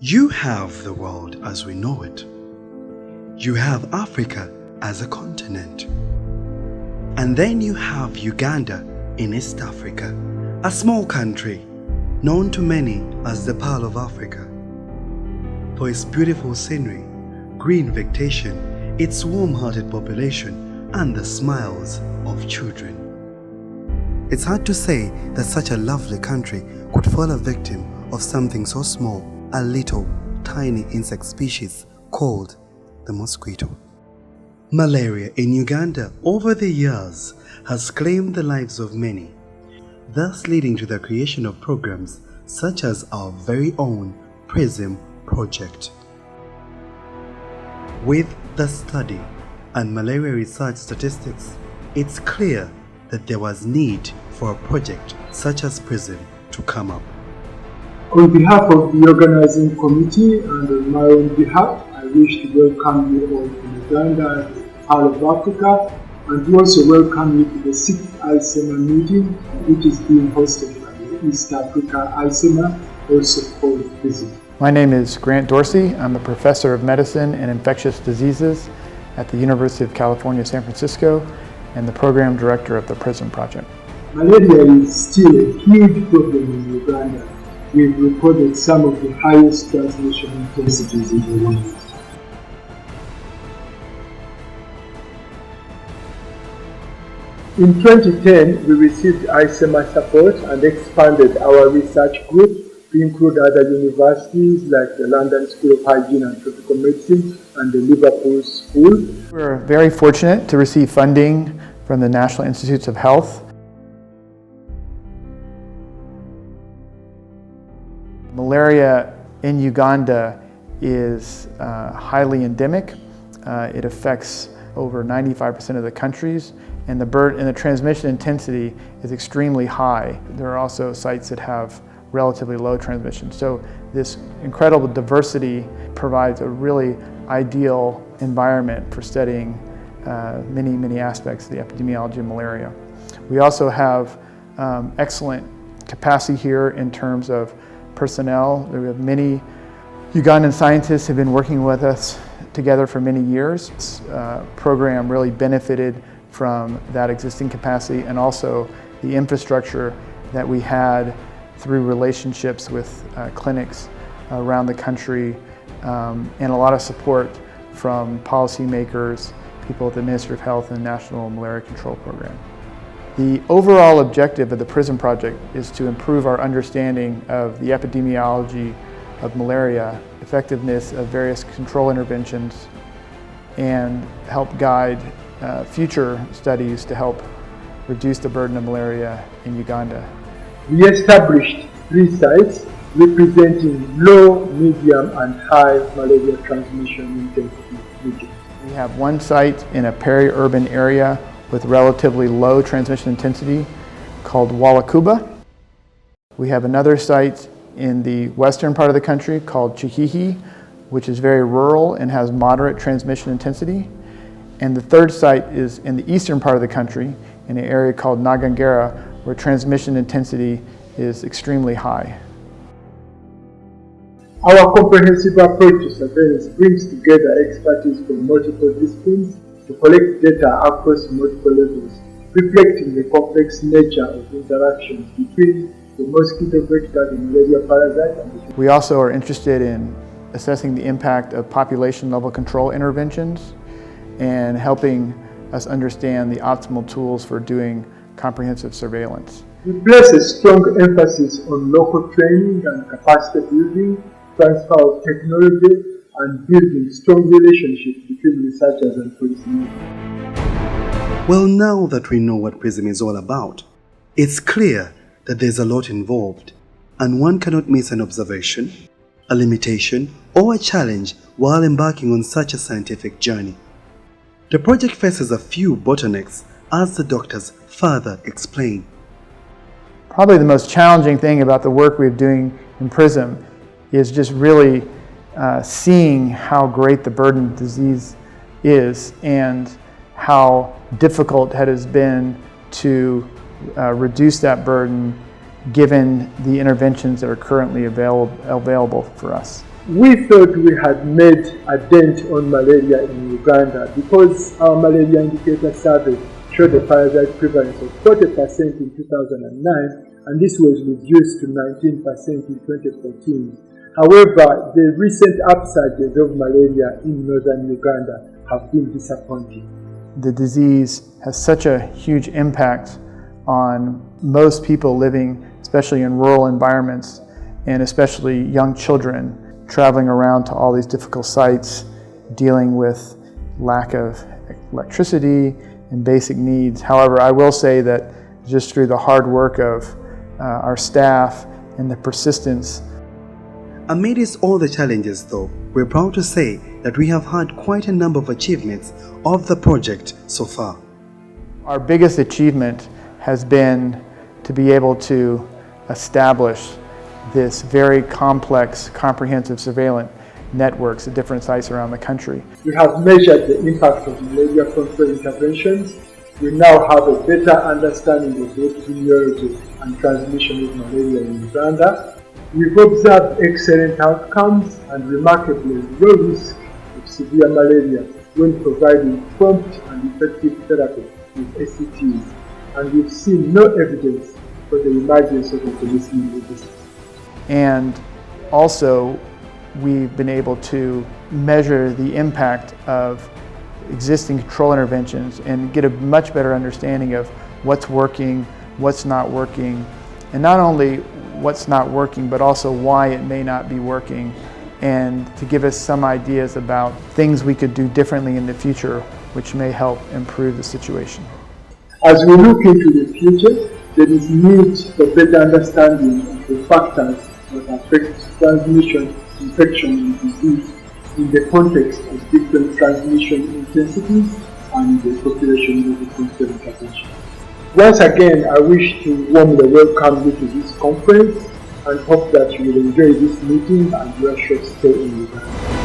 You have the world as we know it. You have Africa as a continent. And then you have Uganda in East Africa, a small country known to many as the Pearl of Africa. For its beautiful scenery, green vegetation, its warm-hearted population, and the smiles of children. It's hard to say that such a lovely country could fall a victim of something so small, a little, tiny insect species called the mosquito. Malaria in Uganda over the years has claimed the lives of many, thus leading to the creation of programs such as our very own PRISM project. With the study and malaria research statistics, it's clear that there was need for a project such as PRISM to come up. On behalf of the organizing committee and on my own behalf, I wish to welcome you all to Uganda, the Pearl of Africa, and to also welcome you to the 6th ISEMA meeting, which is being hosted by the East Africa ISEMA, also called PRISM. My name is Grant Dorsey. I'm a professor of medicine and infectious diseases at the University of California, San Francisco, and the program director of the PRISM project. Malaria is still a huge problem in Uganda. We've recorded some of the highest transmission intensities in the world. In 2010, we received ISEMA support and expanded our research group to include other universities like the London School of Hygiene and Tropical Medicine and the Liverpool School. We're very fortunate to receive funding from the National Institutes of Health. Malaria in Uganda is highly endemic. It affects over 95% of the countries, and the transmission intensity is extremely high. There are also sites that have relatively low transmission. So this incredible diversity provides a really ideal environment for studying many aspects of the epidemiology of malaria. We also have excellent capacity here in terms of personnel. We have many Ugandan scientists who have been working with us together for many years. This program really benefited from that existing capacity and also the infrastructure that we had through relationships with clinics around the country and a lot of support from policymakers, people at the Ministry of Health and National Malaria Control Program. The overall objective of the PRISM project is to improve our understanding of the epidemiology of malaria, effectiveness of various control interventions, and help guide future studies to help reduce the burden of malaria in Uganda. We established 3 sites representing low, medium, and high malaria transmission intensity regions. We have one site in a peri-urban area with relatively low transmission intensity called Walakuba. We have another site in the western part of the country called Chihihi, which is very rural and has moderate transmission intensity. And the third site is in the eastern part of the country in an area called Nagangera, where transmission intensity is extremely high. Our comprehensive approach to surveillance brings together expertise from multiple disciplines to collect data across multiple levels, reflecting the complex nature of interactions between the mosquito vector, the malaria parasite, and the... We also are interested in assessing the impact of population-level control interventions and helping us understand the optimal tools for doing comprehensive surveillance. We place a strong emphasis on local training and capacity building, transfer of technology, and building strong relationships between researchers and policymakers. Well, now that we know what PRISM is all about, it's clear that there's a lot involved, and one cannot miss an observation, a limitation, or a challenge while embarking on such a scientific journey. The project faces a few bottlenecks, as the doctors further explain. Probably the most challenging thing about the work we're doing in PRISM is just really seeing how great the burden of disease is and how difficult it has been to reduce that burden given the interventions that are currently available for us. We thought we had made a dent on malaria in Uganda because our malaria indicator survey showed a parasite prevalence of 40% in 2009, and this was reduced to 19% in 2014. However, the recent upsurges of malaria in northern Uganda have been disappointing. The disease has such a huge impact on most people living, especially in rural environments, and especially young children traveling around to all these difficult sites, dealing with lack of electricity and basic needs. However, I will say that just through the hard work of our staff and the persistence. Amidst all the challenges though, we're proud to say that we have had quite a number of achievements of the project so far. Our biggest achievement has been to be able to establish this very complex, comprehensive surveillance networks at different sites around the country. We have measured the impact of malaria control interventions. We now have a better understanding of the epidemiology and transmission of malaria in Uganda. We've observed excellent outcomes and remarkably low risk of severe malaria when providing prompt and effective therapy with ACTs, and we've seen no evidence for the emergence of a policeman resistance. And also, we've been able to measure the impact of existing control interventions and get a much better understanding of what's working, what's not working, and not only what's not working, but also why it may not be working, and to give us some ideas about things we could do differently in the future, which may help improve the situation. As we look into the future, there is need for better understanding of the factors that affect transmission, infection, and disease in the context of different transmission intensities and the population level control intervention. Once again, I wish to warmly welcome you to this conference and hope that you will enjoy this meeting and your short stay in Uganda.